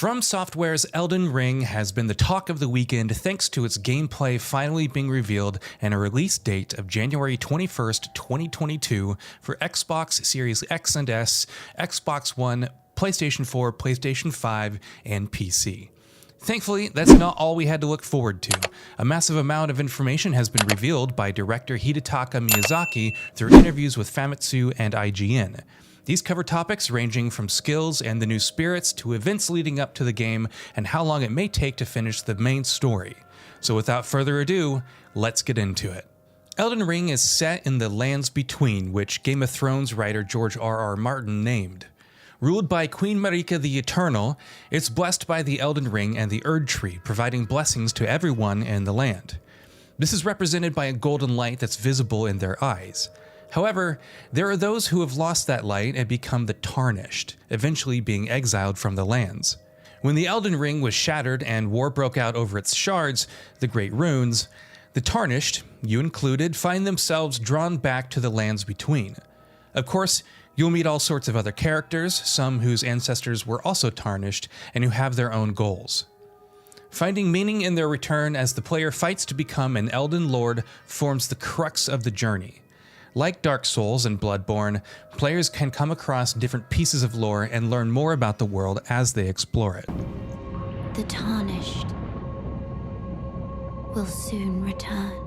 FromSoftware's Elden Ring has been the talk of the weekend thanks to its gameplay finally being revealed and a release date of January 21st, 2022 for Xbox Series X and S, Xbox One, PlayStation 4, PlayStation 5, and PC. Thankfully, that's not all we had to look forward to. A massive amount of information has been revealed by director Hidetaka Miyazaki through interviews with Famitsu and IGN. These cover topics ranging from skills and the new spirits to events leading up to the game and how long it may take to finish the main story. So without further ado, let's get into it. Elden Ring is set in the Lands Between, which Game of Thrones writer George R.R. Martin named. Ruled by Queen Marika the Eternal, it's blessed by the Elden Ring and the Erd Tree, providing blessings to everyone in the land. This is represented by a golden light that's visible in their eyes. However, there are those who have lost that light and become the Tarnished, eventually being exiled from the lands. When the Elden Ring was shattered and war broke out over its shards, the Great Runes, the Tarnished, you included, find themselves drawn back to the Lands Between. Of course, you'll meet all sorts of other characters, some whose ancestors were also tarnished and who have their own goals. Finding meaning in their return as the player fights to become an Elden Lord forms the crux of the journey. Like Dark Souls and Bloodborne, players can come across different pieces of lore and learn more about the world as they explore it. The Tarnished will soon return.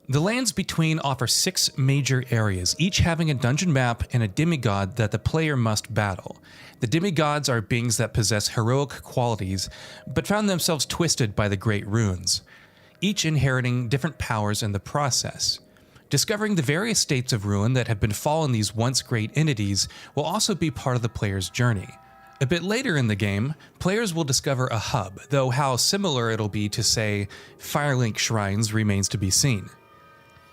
The Lands Between offer 6 major areas, each having a dungeon map and a demigod that the player must battle. The demigods are beings that possess heroic qualities, but found themselves twisted by the Great Runes, each inheriting different powers in the process. Discovering the various states of ruin that have befallen these once great entities will also be part of the player's journey. A bit later in the game, players will discover a hub, though how similar it'll be to, say, Firelink shrines remains to be seen.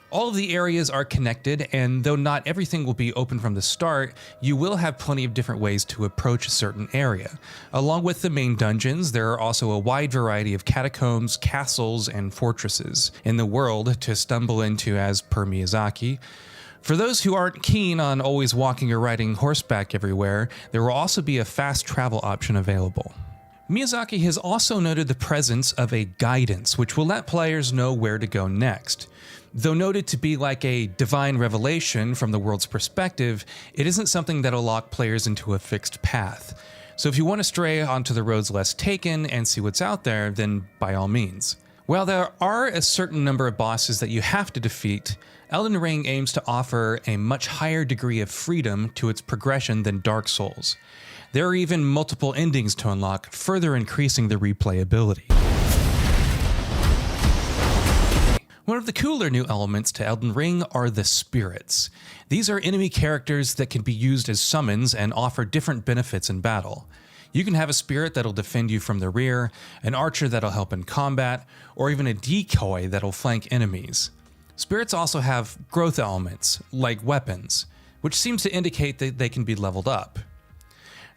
All of the areas are connected, and though not everything will be open from the start, you will have plenty of different ways to approach a certain area. Along with the main dungeons, there are also a wide variety of catacombs, castles, and fortresses in the world to stumble into as per Miyazaki. For those who aren't keen on always walking or riding horseback everywhere, there will also be a fast travel option available. Miyazaki has also noted the presence of a guidance, which will let players know where to go next. Though noted to be like a divine revelation from the world's perspective, it isn't something that'll lock players into a fixed path. So if you want to stray onto the roads less taken and see what's out there, then by all means. While there are a certain number of bosses that you have to defeat, Elden Ring aims to offer a much higher degree of freedom to its progression than Dark Souls. There are even multiple endings to unlock, further increasing the replayability. One of the cooler new elements to Elden Ring are the spirits. These are enemy characters that can be used as summons and offer different benefits in battle. You can have a spirit that'll defend you from the rear, an archer that'll help in combat, or even a decoy that'll flank enemies. Spirits also have growth elements, like weapons, which seems to indicate that they can be leveled up.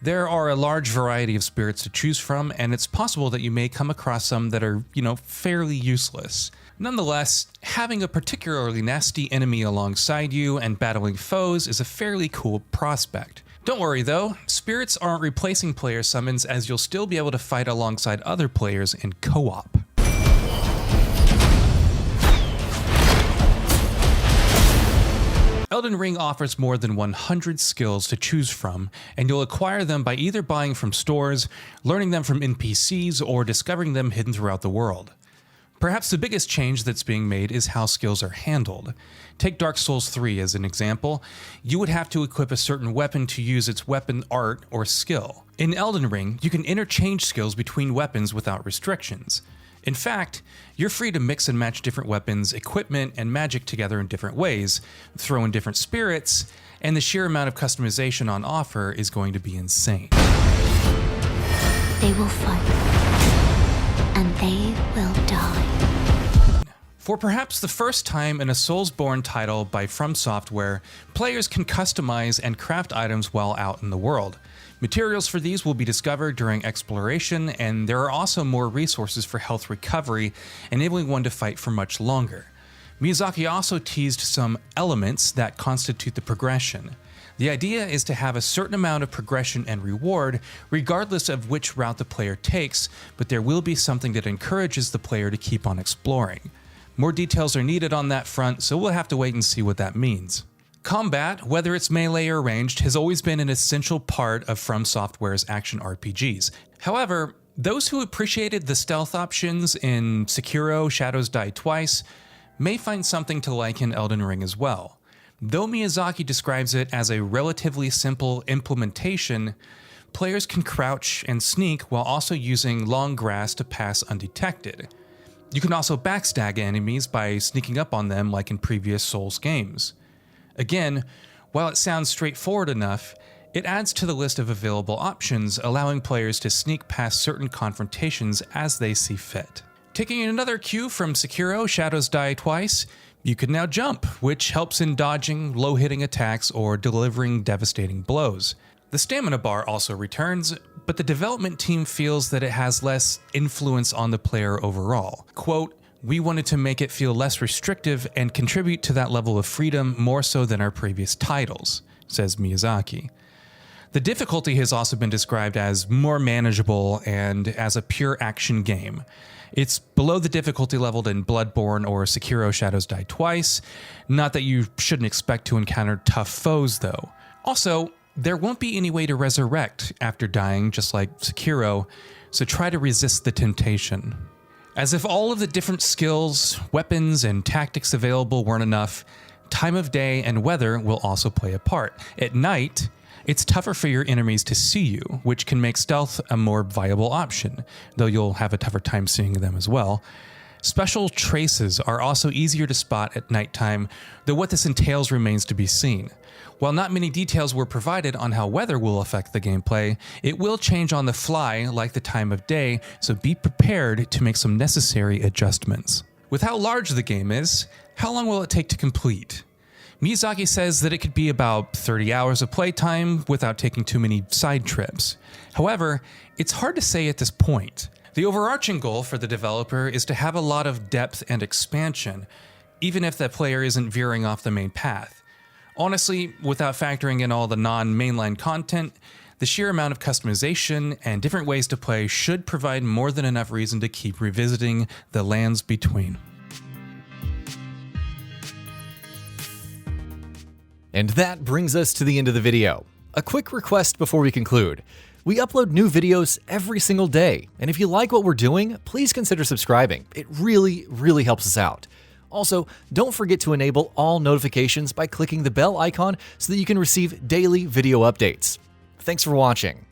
There are a large variety of spirits to choose from, and it's possible that you may come across some that are, fairly useless. Nonetheless, having a particularly nasty enemy alongside you and battling foes is a fairly cool prospect. Don't worry though, spirits aren't replacing player summons, as you'll still be able to fight alongside other players in co-op. Elden Ring offers more than 100 skills to choose from, and you'll acquire them by either buying from stores, learning them from NPCs, or discovering them hidden throughout the world. Perhaps the biggest change that's being made is how skills are handled. Take Dark Souls 3 as an example. You would have to equip a certain weapon to use its weapon art or skill. In Elden Ring, you can interchange skills between weapons without restrictions. In fact, you're free to mix and match different weapons, equipment, and magic together in different ways, throw in different spirits, and the sheer amount of customization on offer is going to be insane. They will fight, and they will die. For perhaps the first time in a Soulsborne title by FromSoftware, players can customize and craft items while out in the world. Materials for these will be discovered during exploration, and there are also more resources for health recovery, enabling one to fight for much longer. Miyazaki also teased some elements that constitute the progression. The idea is to have a certain amount of progression and reward, regardless of which route the player takes, but there will be something that encourages the player to keep on exploring. More details are needed on that front, so we'll have to wait and see what that means. Combat, whether it's melee or ranged, has always been an essential part of FromSoftware's action RPGs. However, those who appreciated the stealth options in Sekiro: Shadows Die Twice may find something to like in Elden Ring as well. Though Miyazaki describes it as a relatively simple implementation, players can crouch and sneak while also using long grass to pass undetected. You can also backstab enemies by sneaking up on them like in previous Souls games. Again, while it sounds straightforward enough, it adds to the list of available options, allowing players to sneak past certain confrontations as they see fit. Taking another cue from Sekiro: Shadows Die Twice, you can now jump, which helps in dodging low-hitting attacks or delivering devastating blows. The stamina bar also returns, but the development team feels that it has less influence on the player overall. Quote, "We wanted to make it feel less restrictive and contribute to that level of freedom more so than our previous titles," says Miyazaki. The difficulty has also been described as more manageable and as a pure action game. It's below the difficulty level in Bloodborne or Sekiro: Shadows Die Twice. Not that you shouldn't expect to encounter tough foes, though. Also, there won't be any way to resurrect after dying, just like Sekiro, so try to resist the temptation. As if all of the different skills, weapons, and tactics available weren't enough, time of day and weather will also play a part. At night, it's tougher for your enemies to see you, which can make stealth a more viable option, though you'll have a tougher time seeing them as well. Special traces are also easier to spot at nighttime, though what this entails remains to be seen. While not many details were provided on how weather will affect the gameplay, it will change on the fly like the time of day, so be prepared to make some necessary adjustments. With how large the game is, how long will it take to complete? Miyazaki says that it could be about 30 hours of playtime without taking too many side trips. However, it's hard to say at this point. The overarching goal for the developer is to have a lot of depth and expansion, even if the player isn't veering off the main path. Honestly, without factoring in all the non-mainline content, the sheer amount of customization and different ways to play should provide more than enough reason to keep revisiting the lands between. And that brings us to the end of the video. A quick request before we conclude. We upload new videos every single day, and if you like what we're doing, please consider subscribing. It really helps us out. Also, don't forget to enable all notifications by clicking the bell icon so that you can receive daily video updates. Thanks for watching.